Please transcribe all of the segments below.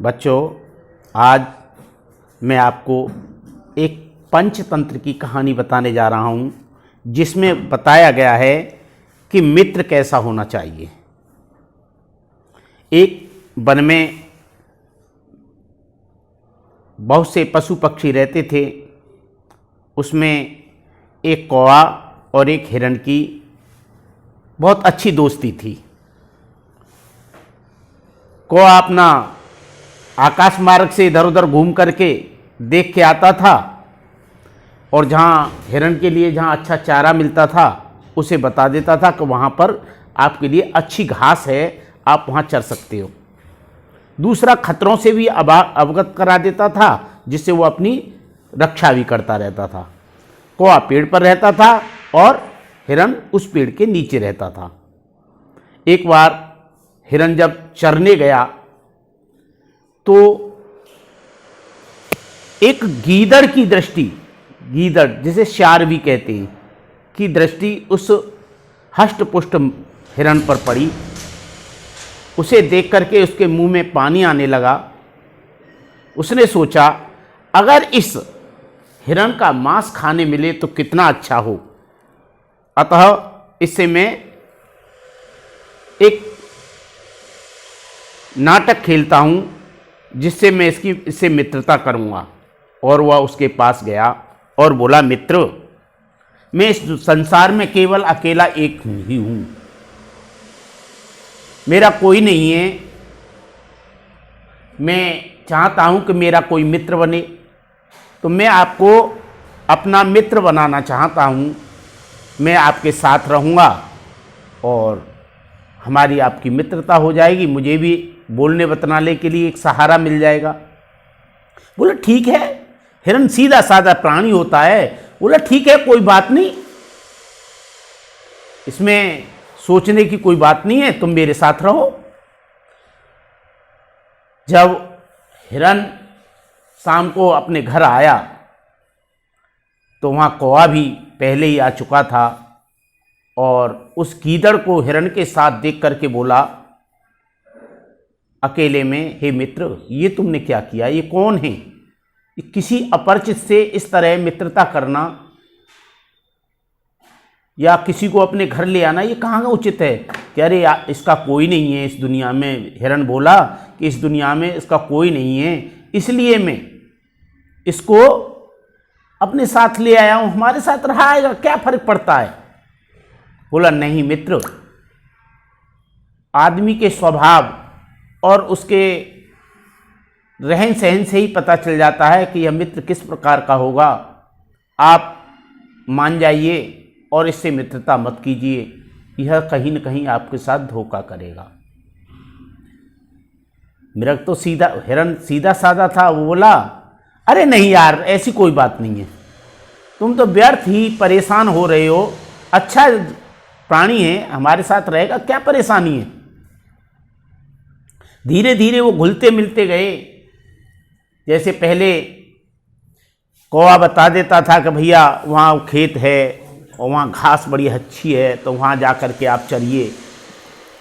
बच्चों, आज मैं आपको एक पंचतंत्र की कहानी बताने जा रहा हूँ, जिसमें बताया गया है कि मित्र कैसा होना चाहिए। एक वन में बहुत से पशु पक्षी रहते थे। उसमें एक कौवा और एक हिरण की बहुत अच्छी दोस्ती थी। कौवा अपना आकाश मार्ग से इधर उधर घूम करके देख के आता था और जहाँ हिरण के लिए जहाँ अच्छा चारा मिलता था उसे बता देता था कि वहाँ पर आपके लिए अच्छी घास है, आप वहाँ चर सकते हो। दूसरा, खतरों से भी अवगत करा देता था, जिससे वो अपनी रक्षा भी करता रहता था। कौवा पेड़ पर रहता था और हिरण उस पेड़ के नीचे रहता था। एक बार हिरण जब चरने गया तो एक गीदड़ की दृष्टि, गीदड़ जिसे श्यार भी कहते हैं, की दृष्टि उस हष्टपुष्ट हिरण पर पड़ी। उसे देख करके उसके मुंह में पानी आने लगा। उसने सोचा, अगर इस हिरण का मांस खाने मिले तो कितना अच्छा हो। अतः इससे मैं एक नाटक खेलता हूं, जिससे मैं इससे मित्रता करूंगा। और वह उसके पास गया और बोला, मित्र, मैं इस संसार में केवल अकेला एक ही हूं, मेरा कोई नहीं है। मैं चाहता हूं कि मेरा कोई मित्र बने, तो मैं आपको अपना मित्र बनाना चाहता हूं। मैं आपके साथ रहूंगा और हमारी आपकी मित्रता हो जाएगी। मुझे भी बोलने बतनाने के लिए एक सहारा मिल जाएगा। बोला, ठीक है। हिरण सीधा साधा प्राणी होता है। बोला, ठीक है, कोई बात नहीं, इसमें सोचने की कोई बात नहीं है, तुम मेरे साथ रहो। जब हिरण शाम को अपने घर आया तो वहां कौवा भी पहले ही आ चुका था और उस गीदड़ को हिरण के साथ देख करके बोला अकेले में, हे मित्र, ये तुमने क्या किया? ये कौन है? किसी अपरिचित से इस तरह मित्रता करना या किसी को अपने घर ले आना, ये कहाँ का उचित है? कि अरे इसका कोई नहीं है इस दुनिया में। हिरण बोला कि इस दुनिया में इसका कोई नहीं है, इसलिए मैं इसको अपने साथ ले आया हूं, हमारे साथ रहा आएगा, क्या फर्क पड़ता है? बोला, नहीं मित्र, आदमी के स्वभाव और उसके रहन सहन से ही पता चल जाता है कि यह मित्र किस प्रकार का होगा। आप मान जाइए और इससे मित्रता मत कीजिए, यह कहीं न कहीं आपके साथ धोखा करेगा। मृग तो हिरण सीधा साधा था। वो बोला, अरे नहीं यार, ऐसी कोई बात नहीं है, तुम तो व्यर्थ ही परेशान हो रहे हो। अच्छा प्राणी है, हमारे साथ रहेगा, क्या परेशानी है? धीरे धीरे वो घुलते मिलते गए। जैसे पहले कौवा बता देता था कि भैया वहाँ खेत है और वहाँ घास बड़ी अच्छी है, तो वहाँ जा कर के आप चरिए,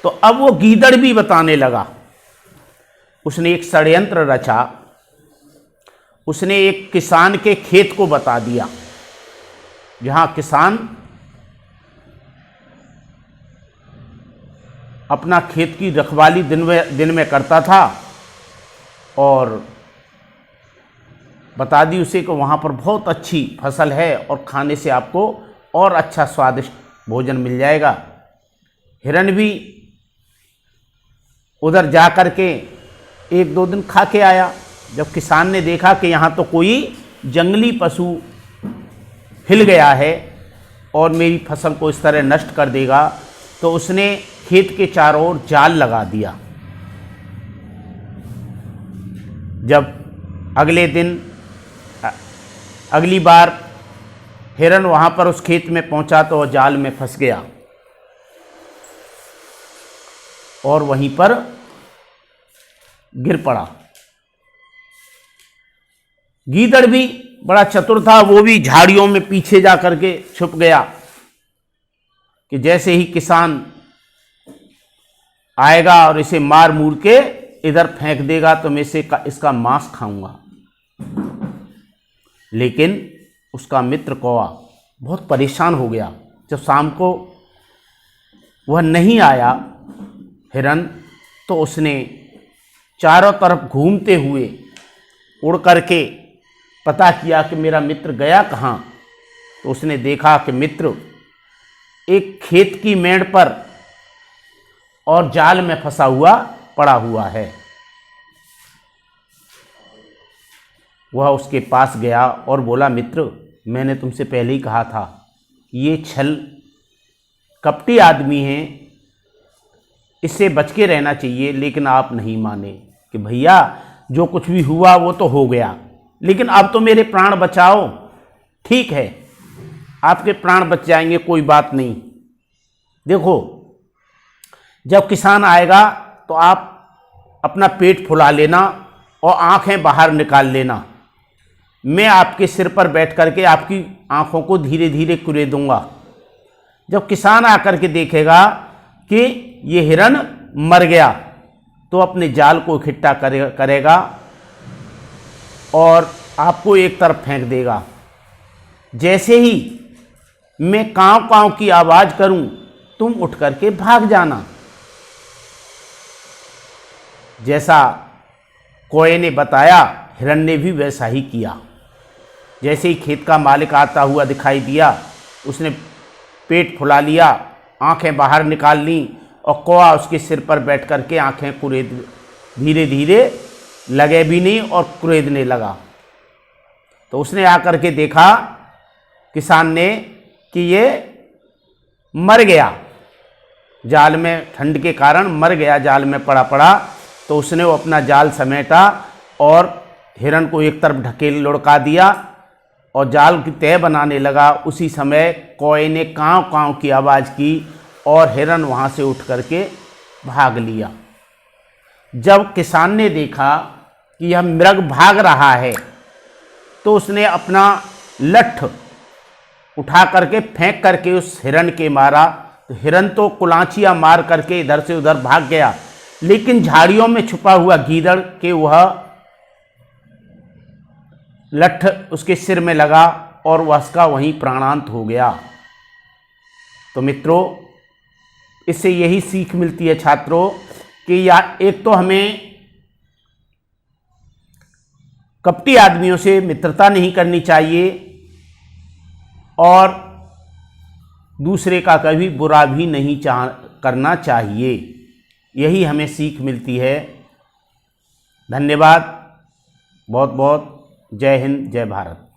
तो अब वो गीदड़ भी बताने लगा। उसने एक षड्यंत्र रचा। उसने एक किसान के खेत को बता दिया, जहाँ किसान अपना खेत की रखवाली दिन में करता था, और बता दी उसे कि वहाँ पर बहुत अच्छी फसल है और खाने से आपको और अच्छा स्वादिष्ट भोजन मिल जाएगा। हिरण भी उधर जा कर के एक दो दिन खा के आया। जब किसान ने देखा कि यहाँ तो कोई जंगली पशु हिल गया है और मेरी फसल को इस तरह नष्ट कर देगा, तो उसने खेत के चारों ओर जाल लगा दिया। जब अगली बार हिरण वहां पर उस खेत में पहुंचा तो वह जाल में फंस गया और वहीं पर गिर पड़ा। गीदड़ भी बड़ा चतुर था, वो भी झाड़ियों में पीछे जा करके छुप गया कि जैसे ही किसान आएगा और इसे मार मूर के इधर फेंक देगा तो मैं इसका मांस खाऊंगा। लेकिन उसका मित्र कौवा बहुत परेशान हो गया। जब शाम को वह नहीं आया हिरन, तो उसने चारों तरफ घूमते हुए उड़ करके पता किया कि मेरा मित्र गया कहाँ। तो उसने देखा कि मित्र एक खेत की मेड़ पर और जाल में फंसा हुआ पड़ा हुआ है। वह उसके पास गया और बोला, मित्र, मैंने तुमसे पहले ही कहा था ये छल कपटी आदमी है, इससे बच के रहना चाहिए। लेकिन आप नहीं माने कि भैया जो कुछ भी हुआ वो तो हो गया, लेकिन अब तो मेरे प्राण बचाओ। ठीक है, आपके प्राण बच जाएंगे, कोई बात नहीं। देखो, जब किसान आएगा तो आप अपना पेट फुला लेना और आंखें बाहर निकाल लेना। मैं आपके सिर पर बैठ करके आपकी आंखों को धीरे धीरे कुरे दूंगा। जब किसान आकर के देखेगा कि ये हिरन मर गया, तो अपने जाल को इकट्ठा करेगा और आपको एक तरफ फेंक देगा। जैसे ही मैं कांव कांव की आवाज़ करूं, तुम उठ करके भाग जाना। जैसा कौए ने बताया, हिरन ने भी वैसा ही किया। जैसे ही खेत का मालिक आता हुआ दिखाई दिया, उसने पेट फुला लिया, आंखें बाहर निकाल ली और कौआ उसके सिर पर बैठ करके आंखें कुरेद, धीरे धीरे लगे भी नहीं और कुरेदने लगा। तो उसने आकर के देखा किसान ने कि ये मर गया, जाल में ठंड के कारण मर गया, जाल में पड़ा पड़ा। तो उसने वो अपना जाल समेटा और हिरन को एक तरफ ढकेल लुढ़का दिया और जाल की तह बनाने लगा। उसी समय कौए ने कांव कांव की आवाज़ की और हिरन वहाँ से उठ करके भाग लिया। जब किसान ने देखा कि यह मृग भाग रहा है, तो उसने अपना लठ उठा करके फेंक करके उस हिरन के मारा। तो हिरन तो कुलांचियाँ मार करके इधर से उधर भाग गया, लेकिन झाड़ियों में छुपा हुआ गीदड़ के वह लठ उसके सिर में लगा और वह उसका वहीं प्राणांत हो गया। तो मित्रों, इससे यही सीख मिलती है छात्रों कि या एक तो हमें कपटी आदमियों से मित्रता नहीं करनी चाहिए और दूसरे का कभी बुरा भी नहीं करना चाहिए। यही हमें सीख मिलती है। धन्यवाद बहुत बहुत। जय हिंद, जय भारत।